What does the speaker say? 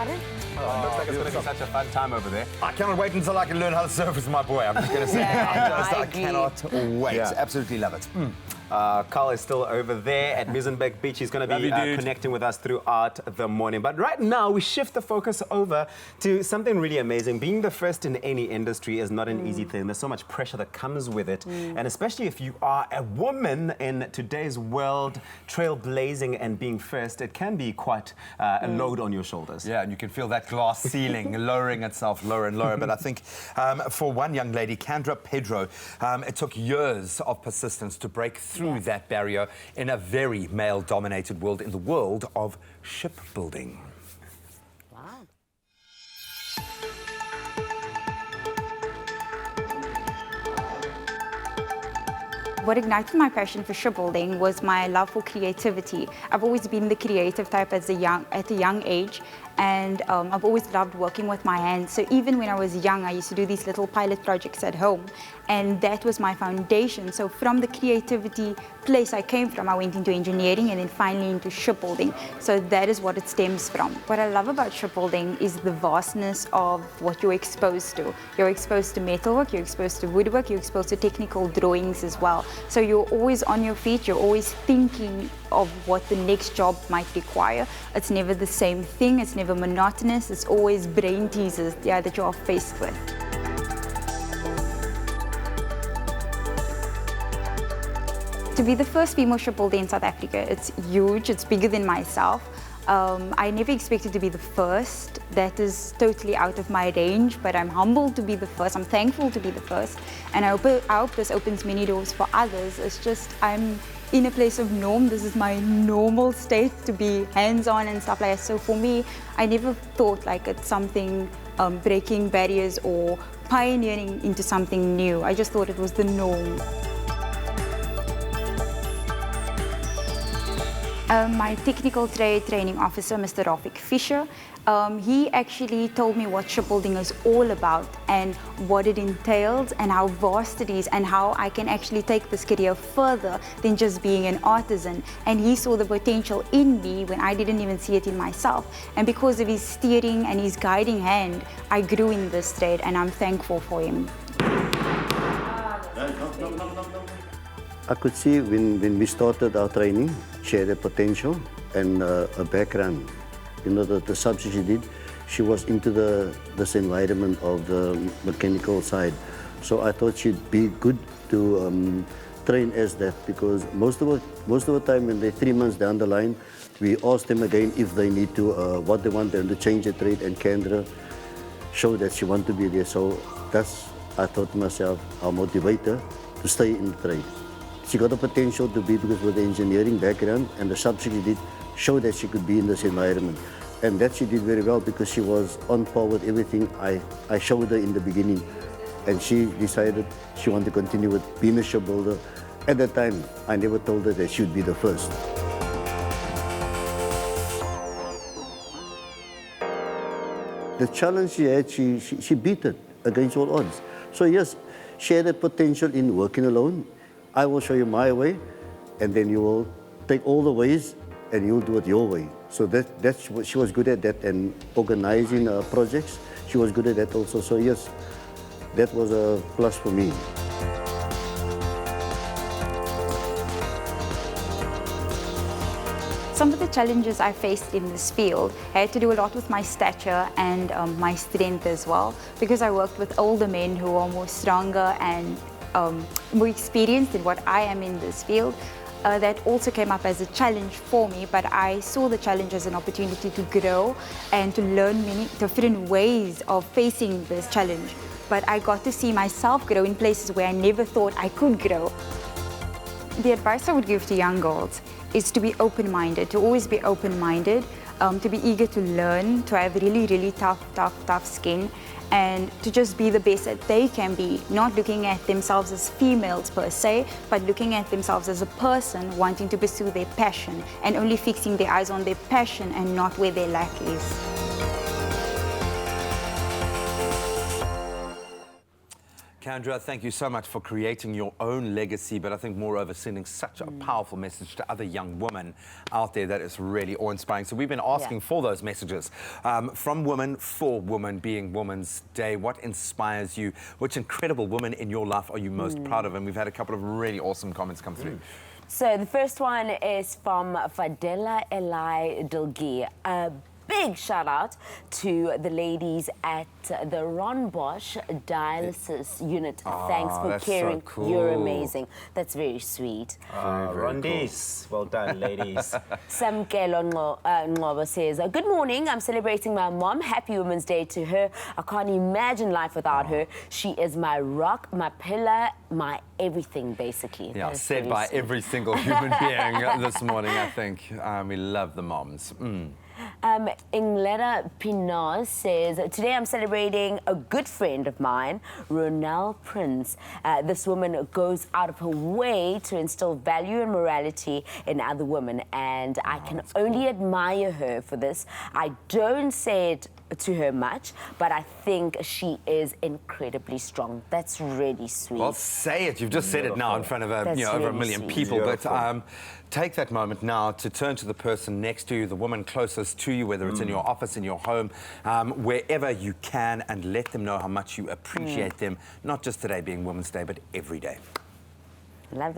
Oh, looks like it's going to be such a fun time over there. I cannot wait until I can learn how to surf with my boy. I'm just going to say, I cannot wait. Yeah. Absolutely love it. Carl is still over there at Muizenberg Beach. He's going to be connecting with us throughout the morning. But right now, we shift the focus over to something really amazing. Being the first in any industry is not an easy thing. There's so much pressure that comes with it. And especially if you are a woman in today's world, trailblazing and being first, it can be quite a load on your shoulders. Yeah, and you can feel that glass ceiling lowering itself lower and lower. But I think for one young lady, Kendra Pedro, it took years of persistence to break through that barrier in a very male-dominated world, in the world of shipbuilding. Wow. What ignited my passion for shipbuilding was my love for creativity. I've always been the creative type at a young age, and I've always loved working with my hands. So even when I was young, I used to do these little pilot projects at home, and that was my foundation. So from the creativity place I came from, I went into engineering and then finally into shipbuilding. So that is what it stems from. What I love about shipbuilding is the vastness of what you're exposed to. You're exposed to metalwork, you're exposed to woodwork, you're exposed to technical drawings as well. So you're always on your feet, you're always thinking of what the next job might require. It's never the same thing, it's never monotonous, it's always brain teasers that you are faced with. To be the first female shipbuilder in South Africa, it's huge, it's bigger than myself. I never expected to be the first. That is totally out of my range, but I'm humbled to be the first. I'm thankful to be the first, and I hope this opens many doors for others. It's just I'm in a place of norm. This is my normal state, to be hands-on and stuff like that. So for me, I never thought like it's something breaking barriers or pioneering into something new. I just thought it was the norm. My technical training officer, Mr. Rafik Fisher, he actually told me what shipbuilding is all about and what it entails and how vast it is and how I can actually take this career further than just being an artisan. And he saw the potential in me when I didn't even see it in myself. And because of his steering and his guiding hand, I grew in this trade, and I'm thankful for him. I could see when we started our training, she had a potential and a background. You know, the subject she did, she was into this environment of the mechanical side. So I thought she'd be good to train as that, because most of the time when they're 3 months down the line, we ask them again if they need to, what they want them to change the trade, and Kendra showed that she wanted to be there. So that's, I thought to myself, I'll motivate her to stay in the trade. She got the potential to be, because with the engineering background and the subject she did, showed that she could be in this environment. And that she did very well, because she was on par with everything I showed her in the beginning. And she decided she wanted to continue with being a shipbuilder. At that time, I never told her that she would be the first. The challenge she had, she beat it against all odds. So yes, she had a potential in working alone. I will show you my way, and then you will take all the ways and you'll do it your way. So that's what she was good at, that, and organizing projects, she was good at that also. So yes, that was a plus for me. Some of the challenges I faced in this field had to do a lot with my stature and my strength as well, because I worked with older men who are more stronger and more experienced in what I am in this field. That also came up as a challenge for me, but I saw the challenge as an opportunity to grow and to learn many different ways of facing this challenge. But I got to see myself grow in places where I never thought I could grow. The advice I would give to young girls is to be open-minded, to always be open-minded, to be eager to learn, to have really, really tough skin, and to just be the best that they can be, not looking at themselves as females per se, but looking at themselves as a person wanting to pursue their passion and only fixing their eyes on their passion and not where their lack is. Kendra, thank you so much for creating your own legacy, but I think moreover sending such a powerful message to other young women out there that is really awe-inspiring. So we've been asking for those messages from women for women, being Women's Day. What inspires you? Which incredible woman in your life are you most proud of? And we've had a couple of really awesome comments come through. So the first one is from Fadela Eli Dilgi. A big shout out to the ladies at the Ron Bosch dialysis unit. Thanks for that's so caring. cool. You're amazing. That's very sweet. Rondies, well done, ladies. Samkelo Ngobo says, good morning. I'm celebrating my mom. Happy Women's Day to her. I can't imagine life without her. She is my rock, my pillar, my everything, basically. Yeah, said by every single human being this morning, I think. We love the moms. Ingleta Pinot says, today I'm celebrating a good friend of mine, Ronelle Prince. This woman goes out of her way to instill value and morality in other women, and I can only admire her for this. I don't say it to her much, but I think she is incredibly strong. That's really sweet. Well, say it. You've just said it now in front of over a million people. Beautiful. But take that moment now to turn to the person next to you, the woman closest to you, whether it's in your office, in your home, wherever you can, and let them know how much you appreciate them, not just today being Women's Day, but every day. Love that.